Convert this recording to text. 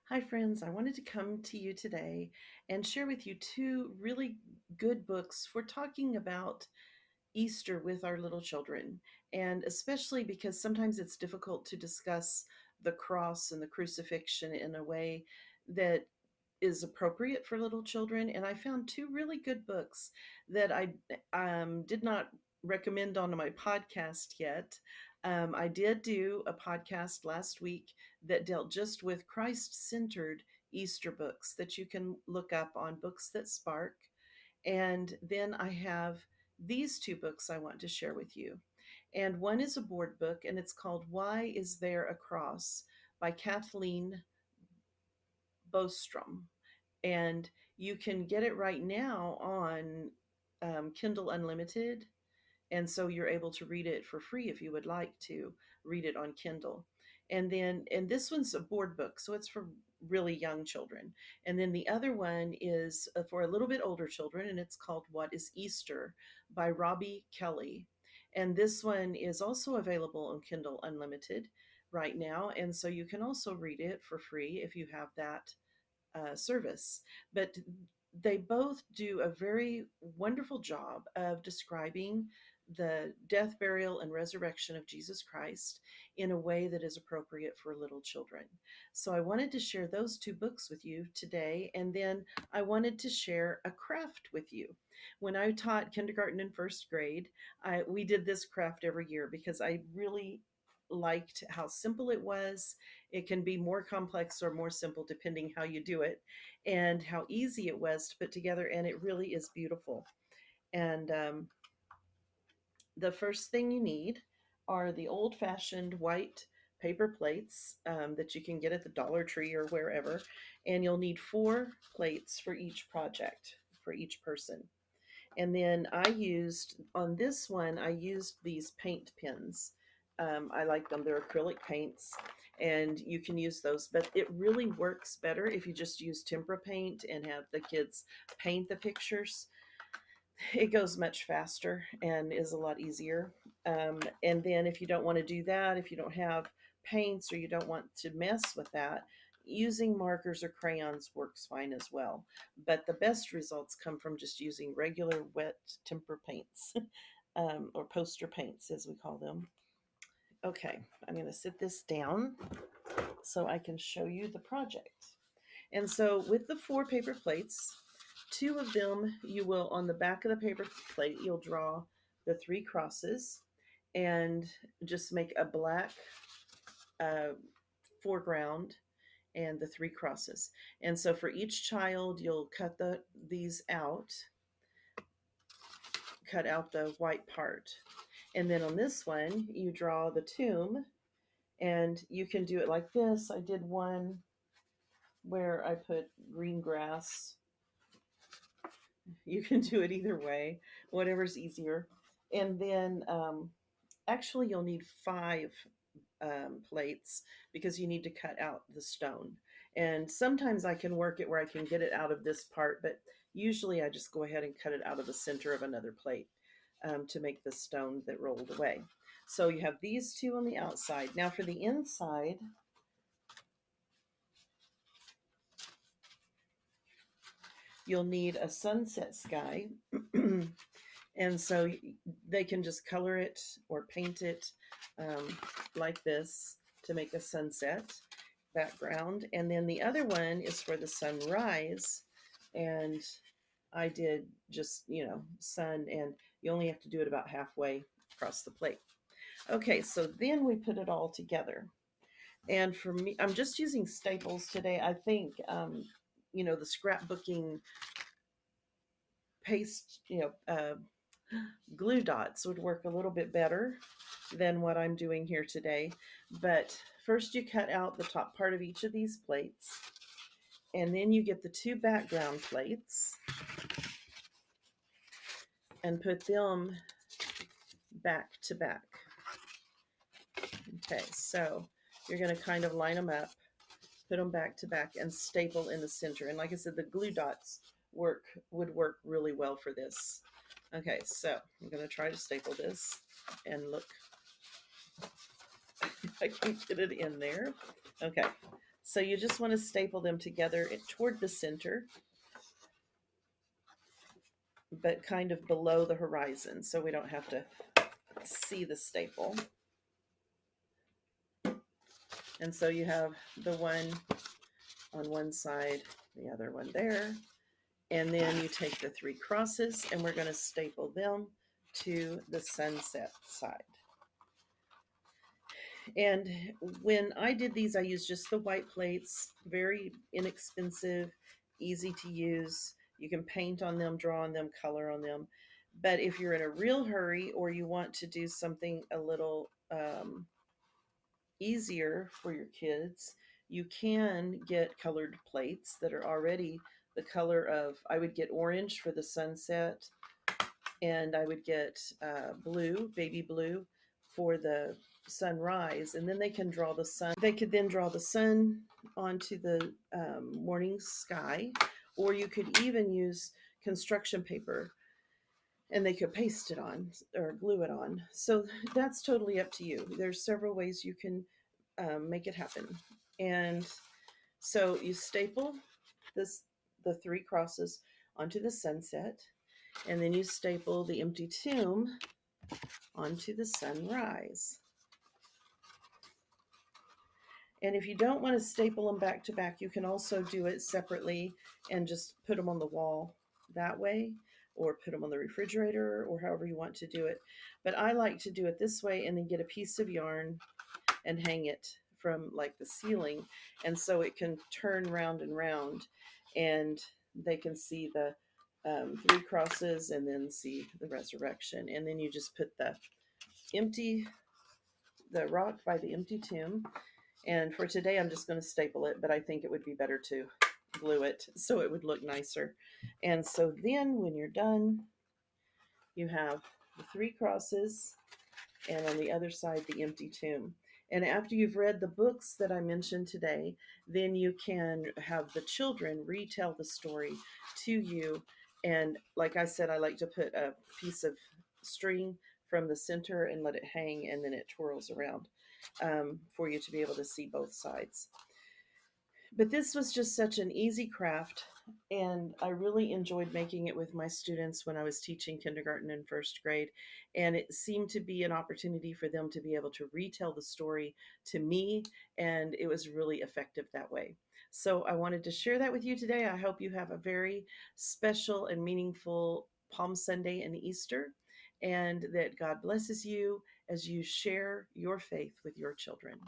Hi, friends. I wanted to come to you today and share with you two really good books for talking about Easter with our little children. And especially because sometimes it's difficult to discuss the cross and the crucifixion in a way that is appropriate for little children. And I found two really good books that I did not recommend on my podcast yet. I did do a podcast last week that dealt just with Christ centered Easter books that you can look up on Books That Spark. And then I have these two books I want to share with you. And one is a board book, and it's called Why Is There a Cross by Kathleen Bostrom. And you can get it right now on Kindle Unlimited. And so you're able to read it for free if you would like to read it on Kindle. And this one's a board book, so it's for really young children. And then the other one is for a little bit older children, and it's called What is Easter by Robbie Kelly. And this one is also available on Kindle Unlimited right now. And so you can also read it for free if you have that service. But they both do a very wonderful job of describing the death, burial, and resurrection of Jesus Christ in a way that is appropriate for little children. So I wanted to share those two books with you today, and then I wanted to share a craft with you. When I taught kindergarten and first grade, we did this craft every year because I really liked how simple it was. It can be more complex or more simple depending how you do it, and how easy it was to put together. And it really is beautiful. And the first thing you need are the old fashioned white paper plates that you can get at the Dollar Tree or wherever. And you'll need 4 plates for each project, for each person. And then on this one, I used these paint pens. I like them. They're acrylic paints, and you can use those. But it really works better if you just use tempera paint and have the kids paint the pictures. It goes much faster and is a lot easier. And then if you don't want to do that, if you don't have paints or you don't want to mess with that, using markers or crayons works fine as well. But the best results come from just using regular wet tempera paints, or poster paints as we call them. Okay, I'm going to sit this down so I can show you the project. And so with the 4 paper plates, 2 of them you will, on the back of the paper plate, you'll draw the 3 crosses and just make a black uh, foreground and the 3 crosses. And so for each child, you'll these out, cut out the white part. And then on this one, you draw the tomb, and you can do it like this. I did one where I put green grass. You can do it either way, whatever's easier. And then actually, you'll need 5 plates because you need to cut out the stone. And sometimes I can work it where I can get it out of this part, but usually I just go ahead and cut it out of the center of another plate to make the stone that rolled away. So you have these 2 on the outside. Now for the inside, you'll need a sunset sky. And so they can just color it or paint it like this to make a sunset background. And then the other one is for the sunrise. And I did just, sun, and you only have to do it about halfway across the plate. Okay, so then we put it all together. And for me, I'm just using staples today. I think, the scrapbooking paste, glue dots would work a little bit better than what I'm doing here today. But first you cut out the top part of each of these plates, and then you get the 2 background plates and put them back to back. Okay, so you're going to kind of line them up, put them back to back, and staple in the center. And like I said, the glue dots would work really well for this. Okay, so I'm going to try to staple this, and look, I can get it in there. Okay, So you just want to staple them together toward the center, but kind of below the horizon so we don't have to see the staple. And so you have the one on one side, the other one there. And then you take the three crosses and we're going to staple them to the sunset side. And when I did these, I used just the white plates, very inexpensive, easy to use. You can paint on them, draw on them, color on them. But if you're in a real hurry or you want to do something a little easier for your kids, you can get colored plates that are already the color of, I would get orange for the sunset, and I would get blue, baby blue, for the sunrise, and then they can draw the sun. They could then draw the sun onto the morning sky, or you could even use construction paper and they could paste it on or glue it on. So that's totally up to you. There's several ways you can make it happen. And so you staple the three crosses onto the sunset, and then you staple the empty tomb onto the sunrise. And if you don't want to staple them back to back, you can also do it separately and just put them on the wall that way, or put them on the refrigerator, or however you want to do it. But I like to do it this way and then get a piece of yarn and hang it from like the ceiling. And so it can turn round and round, and they can see the three crosses and then see the resurrection. And then you just put the rock by the empty tomb. And for today, I'm just going to staple it, but I think it would be better to glue it so it would look nicer. And so then when you're done, you have the three crosses, and on the other side, the empty tomb. And after you've read the books that I mentioned today, then you can have the children retell the story to you. And like I said, I like to put a piece of string from the center and let it hang, and then it twirls around for you to be able to see both sides. But this was just such an easy craft, and I really enjoyed making it with my students when I was teaching kindergarten and first grade. And it seemed to be an opportunity for them to be able to retell the story to me, and it was really effective that way. So I wanted to share that with you today. I hope you have a very special and meaningful Palm Sunday and Easter, and that God blesses you as you share your faith with your children.